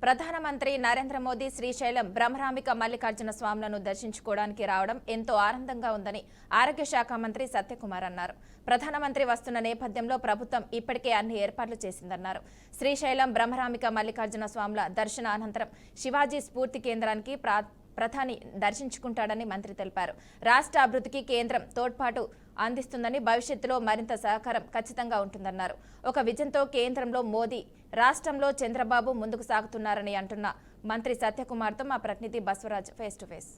ప్రధానమంత్రి నరేంద్ర మోదీ శ్రీశైలం బ్రహ్మరాంబిక మల్లికార్జున స్వాములను దర్శించుకోవడానికి రావడం ఎంతో ఆనందంగా ఉందని ఆరోగ్య శాఖ మంత్రి సత్యకుమార్ అన్నారు. ప్రధానమంత్రి వస్తున్న నేపథ్యంలో ప్రభుత్వం ఇప్పటికే అన్ని ఏర్పాట్లు చేసిందన్నారు. శ్రీశైలం బ్రహ్మరాంబిక మల్లికార్జున స్వాముల దర్శన అనంతరం శివాజీ స్ఫూర్తి కేంద్రానికి ప్రధాని దర్శించుకుంటాడని మంత్రి తెలిపారు. రాష్ట్ర అభివృద్ధికి కేంద్రం తోడ్పాటు అందిస్తుందని, భవిష్యత్తులో మరింత సహకారం ఖచ్చితంగా ఉంటుందన్నారు. ఒక విజన్తో కేంద్రంలో మోదీ, రాష్ట్రంలో చంద్రబాబు ముందుకు సాగుతున్నారని అంటున్న మంత్రి సత్యకుమార్తో మా ప్రతినిధి బస్వరాజ్ ఫేస్ టు ఫేస్.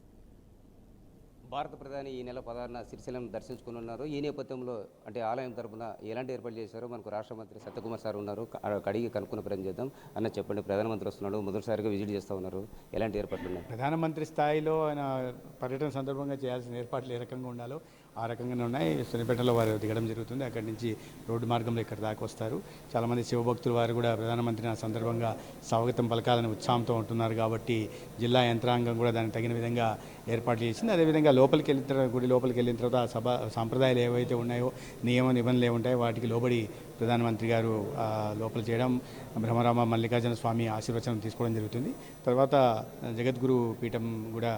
భారత ప్రధాని ఈ నెల 16న శ్రీశైలం దర్శించుకున్నారు. ఈ నేపథ్యంలో అంటే ఆలయం తరపున ఎలాంటి ఏర్పాటు చేశారో మనకు రాష్ట్ర మంత్రి సత్యకుమార్ సార్ ఉన్నారు. కడిగి కనుక్కున్న ప్రయత్నం చేద్దాం. అన్న చెప్పండి, ప్రధానమంత్రి వస్తున్నాడు, మొదటిసారిగా విజిట్ చేస్తూ ఉన్నారు, ఎలాంటి ఏర్పాట్లు ఉన్నాయి? ప్రధానమంత్రి స్థాయిలో ఆయన పర్యటన సందర్భంగా చేయాల్సిన ఏర్పాట్లు ఏ రకంగా ఉండాలో ఆ రకంగానే ఉన్నాయి. సొనిపేటలో వారు దిగడం జరుగుతుంది. అక్కడి నుంచి రోడ్డు మార్గంలో ఇక్కడ దాకా వస్తారు. చాలామంది శివభక్తులు వారు కూడా ప్రధానమంత్రి ఆ సందర్భంగా స్వాగతం పలకాలని ఉత్సాహంతో ఉంటున్నారు. కాబట్టి జిల్లా యంత్రాంగం కూడా దానికి తగిన విధంగా ఏర్పాట్లు చేసింది. అదేవిధంగా లోపలికి వెళ్ళిన తర్వాత, గుడి లోపలికి వెళ్ళిన తర్వాత సాంప్రదాయాలు ఏవైతే ఉన్నాయో, నియమ నిబంధనలు ఏముంటాయో వాటికి లోబడి ప్రధానమంత్రి గారు లోపల చేయడం, బ్రహ్మరామ మల్లికార్జున స్వామి ఆశీర్వచనం తీసుకోవడం జరుగుతుంది. తర్వాత జగద్గురు పీఠం కూడా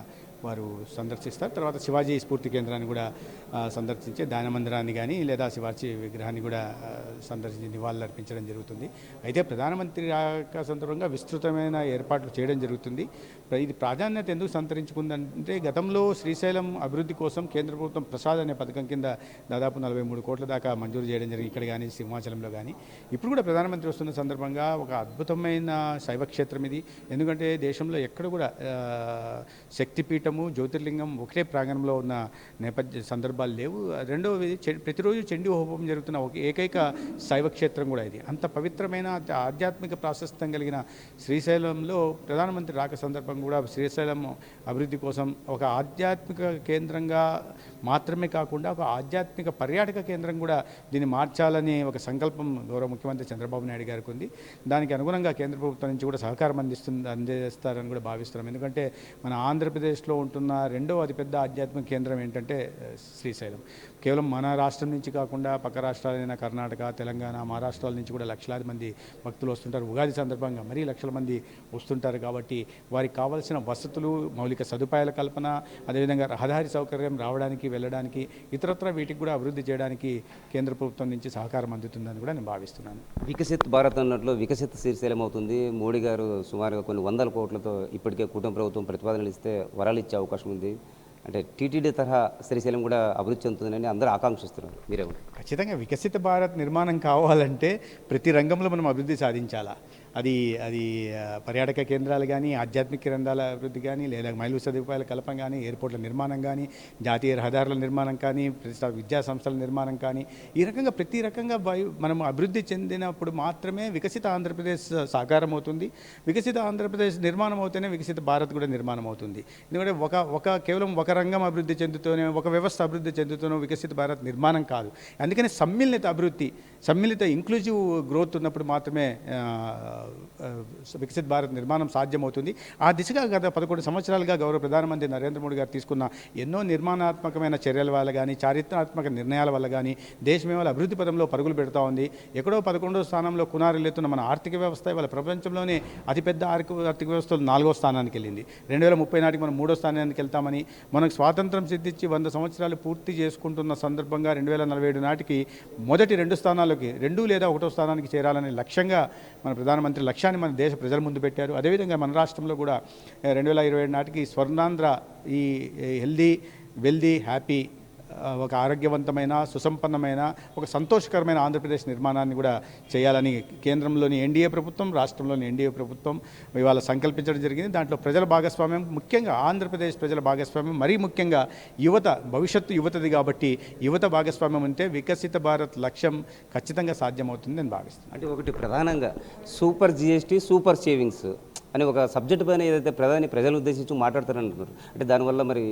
వారు సందర్శిస్తారు. తర్వాత శివాజీ స్ఫూర్తి కేంద్రాన్ని కూడా సందర్శించి ధ్యాన మందిరాన్ని కానీ లేదా శివాజీ విగ్రహాన్ని కూడా సందర్శించి నివాళులు అర్పించడం జరుగుతుంది. అయితే ప్రధానమంత్రి రాక సందర్భంగా విస్తృతమైన ఏర్పాట్లు చేయడం జరుగుతుంది. ఇది ప్రాధాన్యత ఎందుకు సంతరించుకుందంటే, గతంలో శ్రీశైలం అభివృద్ధి కోసం కేంద్ర ప్రభుత్వం ప్రసాద్ అనే పథకం కింద దాదాపు 43 కోట్ల దాకా మంజూరు చేయడం జరిగింది, ఇక్కడ కానీ సింహాచలంలో కానీ. ఇప్పుడు కూడా ప్రధానమంత్రి వస్తున్న సందర్భంగా ఒక అద్భుతమైన శైవక్షేత్రం ఇది. ఎందుకంటే దేశంలో ఎక్కడ కూడా శక్తిపీఠం, జ్యోతిర్లింగం ఒకటే ప్రాంగణంలో ఉన్న నేపథ్య సందర్భాలు లేవు. రెండవది, ప్రతిరోజు చండీ హోమం జరుగుతున్న ఒక ఏకైక శైవక్షేత్రం కూడా ఇది. అంత పవిత్రమైన ఆధ్యాత్మిక ప్రాశస్త్యం కలిగిన శ్రీశైలంలో ప్రధానమంత్రి రాక సందర్భం కూడా శ్రీశైలం అభివృద్ధి కోసం ఒక ఆధ్యాత్మిక కేంద్రంగా మాత్రమే కాకుండా ఒక ఆధ్యాత్మిక పర్యాటక కేంద్రం కూడా దీన్ని మార్చాలని ఒక సంకల్పం గౌరవ ముఖ్యమంత్రి చంద్రబాబు నాయుడు గారికి ఉంది. దానికి అనుగుణంగా కేంద్ర ప్రభుత్వం నుంచి కూడా సహకారం అందిస్తారని కూడా భావిస్తున్నాం. ఎందుకంటే మన ఆంధ్రప్రదేశ్లో ఉంటున్న రెండో అతిపెద్ద ఆధ్యాత్మిక కేంద్రం ఏంటంటే శ్రీశైలం. కేవలం మన రాష్ట్రం నుంచి కాకుండా పక్క రాష్ట్రాలైన కర్ణాటక, తెలంగాణ, మహారాష్ట్రాల నుంచి కూడా లక్షలాది మంది భక్తులు వస్తుంటారు. ఉగాది సందర్భంగా మరీ లక్షల మంది వస్తుంటారు. కాబట్టి వారికి కావాల్సిన వసతులు, మౌలిక సదుపాయాల కల్పన, అదేవిధంగా రహదారి సౌకర్యం రావడానికి, వెళ్ళడానికి, ఇతరత్ర వీటికి కూడా అభివృద్ధి చేయడానికి కేంద్ర ప్రభుత్వం నుంచి సహకారం అందుతుందని కూడా నేను భావిస్తున్నాను. వికసిత్ భారత్ అన్నట్లు వికసిత్ శ్రీశైలం అవుతుంది. మోడీ గారు సుమారుగా కొన్ని వందల కోట్లతో ఇప్పటికే కూటమి ప్రభుత్వం ప్రతిపాదనలు ఇస్తే వరాలు ఇచ్చే అవకాశం ఉంది. అంటే టీటీడీ తరహా శ్రీశైలం కూడా అభివృద్ధి చెందుతుందని అందరూ ఆకాంక్షిస్తున్నారు. మీరే ఖచ్చితంగా వికసిత భారత్ నిర్మాణం కావాలంటే ప్రతి రంగంలో మనం అభివృద్ధి సాధించాలా. అది పర్యాటక కేంద్రాలు కానీ, ఆధ్యాత్మిక కేంద్రాల అభివృద్ధి కానీ, లేదా మౌలిక సదుపాయాల కల్పన కానీ, ఎయిర్పోర్ట్ల నిర్మాణం కానీ, జాతీయ రహదారుల నిర్మాణం కానీ, విద్యా సంస్థల నిర్మాణం కానీ, ఈ రకంగా ప్రతి రకంగా మనం అభివృద్ధి చెందినప్పుడు మాత్రమే వికసిత ఆంధ్రప్రదేశ్ సాకారం అవుతుంది. వికసిత ఆంధ్రప్రదేశ్ నిర్మాణం అవుతేనే వికసిత భారత్ కూడా నిర్మాణం అవుతుంది. ఎందుకంటే కేవలం ఒక రంగం అభివృద్ధి చెందుతూనే, ఒక వ్యవస్థ అభివృద్ధి చెందుతూనే వికసిత భారత్ నిర్మాణం కాదు. అందుకని సమ్మిళిత అభివృద్ధి, సమ్మిళిత ఇంక్లూజివ్ గ్రోత్ ఉన్నప్పుడు మాత్రమే వికసిత్ భారత్ నిర్మాణం సాధ్యమవుతుంది. ఆ దిశగా గత 11 సంవత్సరాలుగా గౌరవ ప్రధానమంత్రి నరేంద్ర మోడీ గారు తీసుకున్న ఎన్నో నిర్మాణాత్మకమైన చర్యల వల్ల కానీ, చారిత్రాత్మక నిర్ణయాల వల్ల కానీ దేశం ఇవాళ అభివృద్ధి పదంలో పరుగులు పెడతా ఉంది. ఎక్కడో 11వ స్థానంలో కునారిల్లుతున్న మన ఆర్థిక వ్యవస్థ ఇవాళ ప్రపంచంలోనే అతిపెద్ద ఆర్థిక వ్యవస్థలు 4వ స్థానానికి వెళ్ళింది. 2030 నాటికి మనం 3వ స్థానానికి వెళ్తామని, మనకు స్వాతంత్రం సిద్ధించి 100 సంవత్సరాలు పూర్తి చేసుకుంటున్న సందర్భంగా 2047 నాటికి మొదటి 2 స్థానాలకి, 2 లేదా 1వ స్థానానికి చేరాలనే లక్ష్యంగా మన ప్రధానమంత్రి లక్ష్యాన్ని మన దేశ ప్రజల ముందు పెట్టారు. అదేవిధంగా మన రాష్ట్రంలో కూడా 2027 నాటికి స్వర్ణాంధ్ర, ఈ హెల్దీ, వెల్దీ, హ్యాపీ, ఒక ఆరోగ్యవంతమైన, సుసంపన్నమైన, ఒక సంతోషకరమైన ఆంధ్రప్రదేశ్ నిర్మాణాన్ని కూడా చేయాలని కేంద్రంలోని ఎన్డీఏ ప్రభుత్వం, రాష్ట్రంలోని ఎన్డీఏ ప్రభుత్వం ఇవాళ సంకల్పించడం జరిగింది. దాంట్లో ప్రజల భాగస్వామ్యం, ముఖ్యంగా ఆంధ్రప్రదేశ్ ప్రజల భాగస్వామ్యం, మరీ ముఖ్యంగా యువత, భవిష్యత్తు యువతది కాబట్టి యువత భాగస్వామ్యం ఉంటే వికసిత భారత్ లక్ష్యం ఖచ్చితంగా సాధ్యమవుతుంది నేను భావిస్తున్నాను. అంటే ఒకటి ప్రధానంగా సూపర్ జిఎస్టీ, సూపర్ సేవింగ్స్ అని ఒక సబ్జెక్టు పైన ఏదైతే ప్రజలను ఉద్దేశించి మాట్లాడతారంటున్నారు. అంటే దానివల్ల మరి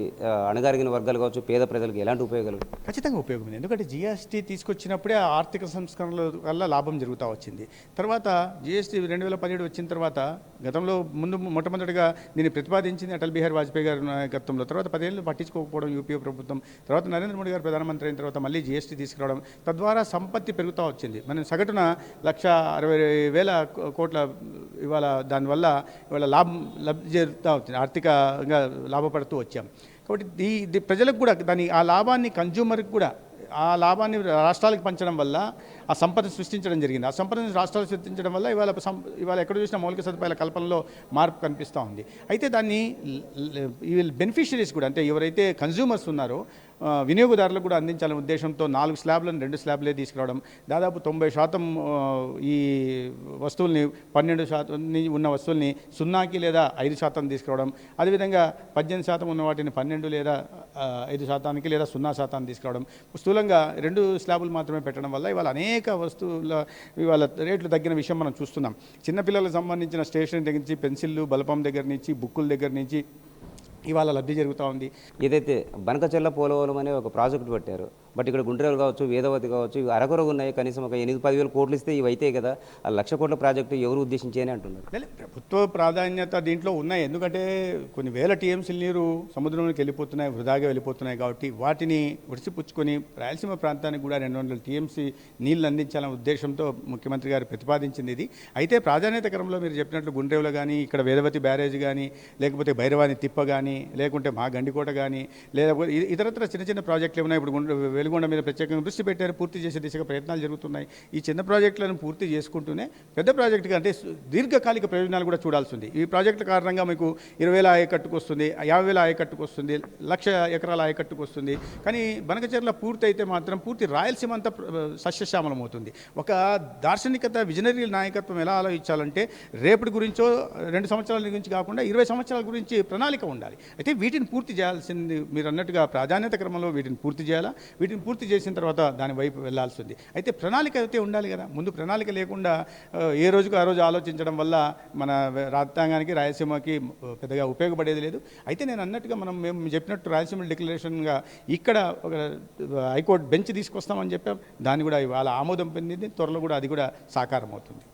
అణగారిన వర్గాలు కావచ్చు, పేద ప్రజలకు ఎలాంటి ఉపయోగాలు? ఖచ్చితంగా ఉపయోగం ఉంది. ఎందుకంటే జిఎస్టీ తీసుకొచ్చినప్పుడే ఆర్థిక సంస్కరణల వల్ల లాభం జరుగుతూ వచ్చింది. తర్వాత జిఎస్టీ 2017 వచ్చిన తర్వాత, గతంలో మొట్టమొదటిగా దీన్ని ప్రతిపాదించింది అటల్ బిహారీ వాజ్పేయి గారి నాయకత్వంలో. తర్వాత 10 ఏళ్ళు పట్టించుకోకపోవడం యూపీఏ ప్రభుత్వం. తర్వాత నరేంద్ర మోడీ గారు ప్రధానమంత్రి అయిన తర్వాత మళ్ళీ జిఎస్టీ తీసుకురావడం, తద్వారా సంపత్తి పెరుగుతూ వచ్చింది. మనం సగటున 1,60,000 కోట్ల ఇవాళ దానివల్ల ఇవాళ లబ్ధి జరుగుతూ అవుతుంది, ఆర్థికంగా లాభపడుతూ వచ్చాం. కాబట్టి ఇది ప్రజలకు కూడా ఆ లాభాన్ని కన్జ్యూమర్కి కూడా ఆ లాభాన్ని రాష్ట్రాలకు పంచడం వల్ల ఆ సంపద సృష్టించడం జరిగింది. ఆ సంపదను రాష్ట్రాలు సృష్టించడం వల్ల ఇవాళ ఎక్కడ చూసినా మౌలిక సదుపాయాల కల్పనలో మార్పు కనిపిస్తూ ఉంది. అయితే దాన్ని బెనిఫిషరీస్ కూడా, అంటే ఎవరైతే కన్జ్యూమర్స్ ఉన్నారో వినియోగదారులకు కూడా అందించాలనే ఉద్దేశంతో 4 స్లాబ్లను 2 స్లాబ్లే తీసుకురావడం, దాదాపు 90% ఈ వస్తువుల్ని 12% ఉన్న వస్తువుల్ని 0కి లేదా 5% తీసుకురావడం, అదేవిధంగా 18% ఉన్న వాటిని 12 లేదా 5% లేదా 0% తీసుకురావడం, స్థూలంగా 2 స్లాబులు మాత్రమే పెట్టడం వల్ల ఇవాళ అనేక వస్తువుల ఇవాళ రేట్లు తగ్గిన విషయం మనం చూస్తున్నాం. చిన్నపిల్లలకు సంబంధించిన స్టేషనరీ దగ్గర నుంచి పెన్సిళ్ళు, బలపం దగ్గర నుంచి, బుక్కుల దగ్గర నుంచి ఇవాళ లబ్ధి జరుగుతూ ఉంది. ఏదైతే బనకచెర్ల పోలవరం అనే ఒక ప్రాజెక్ట్ పెట్టారు, బట్ ఇక్కడ గుండ్రేలు కావచ్చు, వేదవతి కావచ్చు, ఇవి అరకొరకు ఉన్నాయి. కనీసం ఒక 8-10 వేల కోట్లు ఇస్తే ఇవి అయితే కదా. ఆ 1,00,000 కోట్ల ప్రాజెక్టు ఎవరు ఉద్దేశించి అని అంటున్నారు. ప్రభుత్వ ప్రాధాన్యత దీంట్లో ఉన్నాయి. ఎందుకంటే కొన్ని వేల టీఎంసీల నీరు సముద్రంలోకి వెళ్ళిపోతున్నాయి, వృధాగా వెళ్ళిపోతున్నాయి. కాబట్టి వాటిని విడిచిపుచ్చుకొని రాయలసీమ ప్రాంతానికి కూడా 200 టీఎంసీ నీళ్లు అందించాలనే ఉద్దేశంతో ముఖ్యమంత్రి గారు ప్రతిపాదించింది ఇది. అయితే ప్రాధాన్యత క్రమంలో మీరు చెప్పినట్లు గుండ్రేవులో కానీ, ఇక్కడ వేదవతి బ్యారేజ్ కానీ, లేకపోతే భైరవాని తిప్ప కానీ, లేకుంటే మా గండికోట కానీ, లేకపోతే ఇతరత్ర చిన్న చిన్న ప్రాజెక్టులు ఉన్నాయి. ఇప్పుడు వెలుగొండ మీద ప్రత్యేకంగా దృష్టి పెట్టారు, పూర్తి చేసే దిశగా ప్రయత్నాలు జరుగుతున్నాయి. ఈ చిన్న ప్రాజెక్టులను పూర్తి చేసుకుంటూనే పెద్ద ప్రాజెక్టుగా, అంటే దీర్ఘకాలిక ప్రయోజనాలు కూడా చూడాల్సి ఉంది. ఈ ప్రాజెక్టుల కారణంగా మీకు 20,000 ఆయకట్టుకు వస్తుంది, 50,000 ఆయకట్టుకు వస్తుంది, 1,00,000 ఎకరాల ఆయకట్టుకు వస్తుంది. కానీ బనకచెర్ల పూర్తి అయితే మాత్రం పూర్తి రాయలసీమ అంతా సస్యశ్యామలం అవుతుంది. ఒక దార్శనికత, విజనరీ నాయకత్వం ఎలా ఆలోచించాలంటే రేపటి గురించో 2 సంవత్సరాల గురించి కాకుండా 20 సంవత్సరాల గురించి ప్రణాళిక ఉండాలి. అయితే వీటిని పూర్తి చేయాల్సింది, మీరు అన్నట్టుగా ప్రాధాన్యత క్రమంలో వీటిని పూర్తి చేయాలా. వీటిని పూర్తి చేసిన తర్వాత దాని వైపు వెళ్లాల్సి ఉంది. అయితే ప్రణాళిక అయితే ఉండాలి కదా. ముందు ప్రణాళిక లేకుండా ఏ రోజుకు ఆ రోజు ఆలోచించడం వల్ల మన రాజ్యాంగానికి, రాయలసీమకి పెద్దగా ఉపయోగపడేది లేదు. అయితే నేను అన్నట్టుగా మేము చెప్పినట్టు రాయలసీమ డిక్లరేషన్గా ఇక్కడ ఒక హైకోర్టు బెంచ్ తీసుకొస్తామని చెప్పాం. దాన్ని కూడా ఇవాళ ఆమోదం పొందింది. త్వరలో కూడా అది కూడా సాకారం అవుతుంది.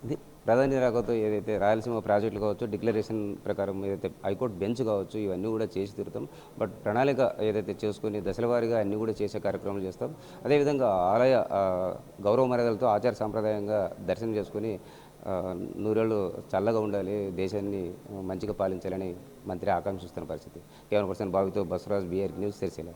ఇది ప్రధాని రాకతో ఏదైతే రాయలసీమ ప్రాజెక్టులు కావచ్చు, డిక్లరేషన్ ప్రకారం ఏదైతే హైకోర్టు బెంచ్ కావచ్చు, ఇవన్నీ కూడా చేసి తీరుతాం. బట్ ప్రణాళిక ఏదైతే చేసుకుని దశల వారీగా అన్నీ కూడా చేసే కార్యక్రమాలు చేస్తాం. అదేవిధంగా ఆలయ గౌరవ మర్యాదలతో ఆచార సాంప్రదాయంగా దర్శనం చేసుకుని 100 ఏళ్ళు చల్లగా ఉండాలి, దేశాన్ని మంచిగా పాలించాలని మంత్రి ఆకాంక్షిస్తున్న పరిస్థితి. కేవలం పర్సన్ బాబుతో బసవరాజ్, BR న్యూస్, సిరిసిల్ల.